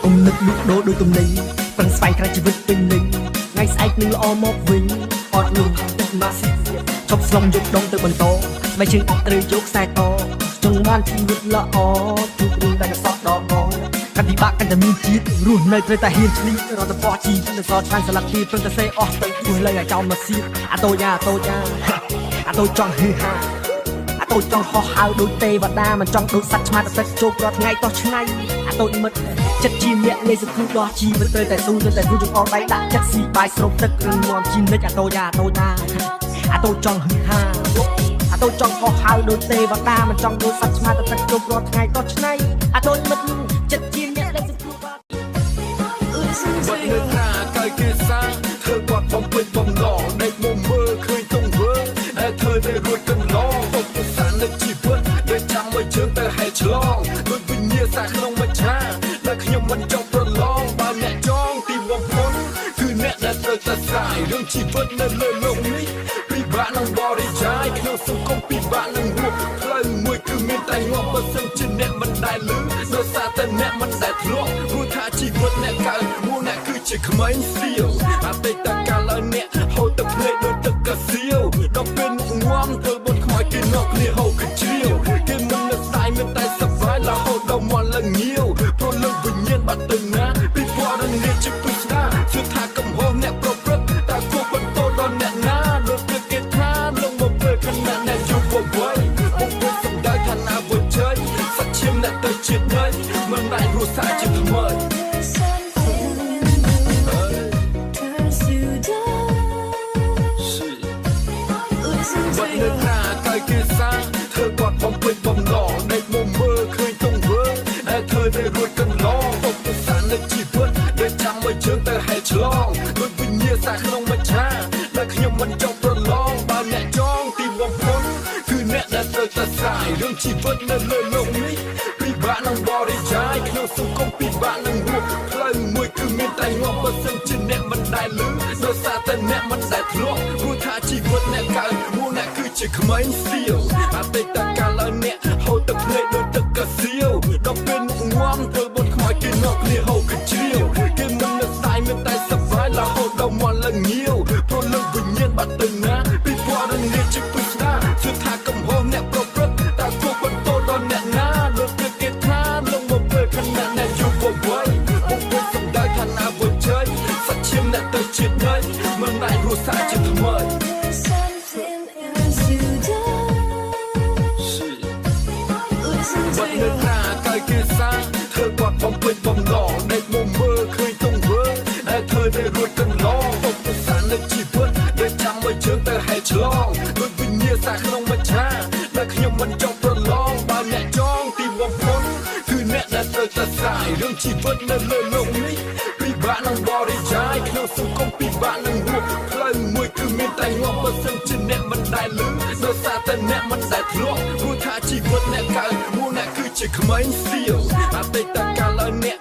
គុំនឹកលក់ដូរដូចទំនិញប្រឹងស្វែងរកជីវិតពេញលេញថ្ងៃស្អែកនឹងល្អមកវិញអត់នឹងទឹកម៉ាស៊ីឈប់ស្លុំយកដងទៅបន្តស្បែកជើងអត់ត្រូវយកខ្សែតចង់បានជីវិតល្អជួបរឿងដែលកសក់ដកកាន់ពិបាកកាន់តែមានជាតិរស់នៅត្រូវតែហ៊ានឆ្លៀតរត់ទៅបោះជីវិតនៅសល់ឆ្ងាញ់ស្លាក់ទីព្រឹងតែសេអស់ទៅព្រោះលើឲ្យចោលមកសៀតអាតូចយ៉ាចង់ហឺហាអាតូចចង់ហោះហើរដូចទេវតាមិនចង់ដូចសត្វឆ្មាទឹកជោគរាល់ថ្ងៃតោះឆ្ងាយអាតូចមិត្តចិត្តជាអ្នកលេងសង្គ្រោះដោះជីវិតត្រូវតែស៊ូចង្អល់ដៃដាក់ចិត្តស៊ីបាយស្រូបទឹកគ្រឿងមាំជីនិចអាតូចយ៉ាអាតូចចង់ហឺហាអាតូចចង់ហោះហើរដូចទេវតាមិនចង់ដូចសត្វឆ្មាទឹកជោគរាល់ថ្ងៃតោះឆ្ងាយអាតូចមិត្តចិត្តជាអ្នកលេងសង្គ្រោះបាត់នៅណាកាយគេសាធ្វើគាត់បំពេញបំឡងដេកមកមើលឃើញទង្វើតែធ្វើតែរួចកន្លងទុកប្រសានៅជីវិតដែលចាំឲ្យជើងទៅហែកឆ្លងដូចវិញ្ញាសាក្នុងមច្ឆាដែលខ្ញុំមិនចង់ប្រឡងបើអ្នកចង់ទីបំផុតគឺអ្នកដែលត្រូវតែស្រាយរឿងជីវិតនៅលើโลกនេះពិបាកនឹងបរិយាយក្នុងសង្គមពិបាកនឹងរស់ផ្លូវមួយគឺមានតែងាប់បើសិនជាអ្នកមិនដែលលឺដោយសារតែអ្នកមិនដែលធ្លាប់ព្រោះថាជីវិតអ្នកកើតមួយអ្នកគឺជាក្មេងសៀវអតីតកាលឲ្យអ្នកហូរទឹកភ្នែកដូចទឹកកាសៀវដល់ពេលមុខងាំធ្វើបុតខ្មោចគេnokគ្នាហូរកជ្រៀវគេមិននឹកស្ដាយមានតែសប្បាយរហូតដល់មកលងាវព្រោះលើវិញ្ញាណបាត់ទៅណាពីពណ៌នឹងរៀបជាពិស្ដាជឿថាកំហុសអ្នកប្រព្រឹត្តតែគួរបន្តដល់អ្នកណាដូចគេថាលងមកពេលខណៈអ្នកជួបវវ័យពុកពុកសំដៅថាណាវជ័យសច្ឈាមអ្នកទៅជាតិណៃមិនដែលរស់សាជាថ្មីបាត់នៅណាកាយគេសាធ្វើគាត់បំពេញបំឡងដេកមកមើលឃើញទង្វើតែធ្វើតែរួចកន្លងទុកប្រសានៅជីវិតដែលចាំឲ្យជើងទៅហែកឆ្លងដូចវិញ្ញាសាក្នុងមច្ឆាដែលខ្ញុំមិនចង់ប្រឡងបើអ្នកចង់ទីបំផុតគឺអ្នកដែលត្រូវតែស្រាយរឿងជីវិតនៅលើโลกនេះពិបាកនឹងបរិយាយក្នុងសង្គមពិបាកនឹងរស់ផ្លូវមួយគឺមានតែងាប់បើសិនជាអ្នកមិនដែលលឺដោយសារតែអ្នកមិនដែលធ្លាប់ព្រោះថាជីវិតអ្នកកើតមួយអ្នកគឺជាក្មេងសៀវអតីតកាលឲ្យអ្នកហូរទឹកភ្នែកដូចទឹកកាសៀវដល់ពេលមុខងាំធ្វើបុតខ្មោចគេnokគ្នាហូរកជ្រៀវគេមិននឹកស្ដាយមានតែសប្បាយរហូតដល់មកលងាវព្រោះលើវិញ្ញាណបាត់ទៅណាពីពណ៌នឹងរៀបជាពិស្ដាជឿថាកំហុសអ្នកប្រព្រឹត្តតែគួរបន្តដល់អ្នកណាដូចគេថាលងមកពេលខណៈអ្នកជួបវវ័យពុកពុកសំដៅថាណាវជ័យសច្ឈាមអ្នកទៅជាតិណៃមិនដែលរស់សាជាថ្មីបាត់នៅណាកាយគេសាធ្វើគាត់បំពេញបំឡងដេកមកមើលឃើញទង្វើតែធ្វើតែរួចកន្លងទុកប្រសានៅជីវិតដែលចាំឲ្យជើងទៅហែកឆ្លងដូចវិញ្ញាសាក្នុងមច្ឆាដែលខ្ញុំមិនចង់ប្រឡងបើអ្នកចង់ទីបំផុតគឺអ្នកដែលត្រូវតែស្រាយរឿងជីវិតនៅលើโลกនេះពិបាកនឹងបរិយាយក្នុងសង្គមពិបាកនឹងរស់ផ្លូវមួយគឺមានតែងាប់បើសិនជាអ្នកមិនដែលលឺដោយសារតែអ្នកមិនដែលធ្លាប់ព្រោះថាជីវិតអ្នកកើតមួយអ្នកគឺជាក្មេងសៀវអតីតកាលឲ្យអ្នក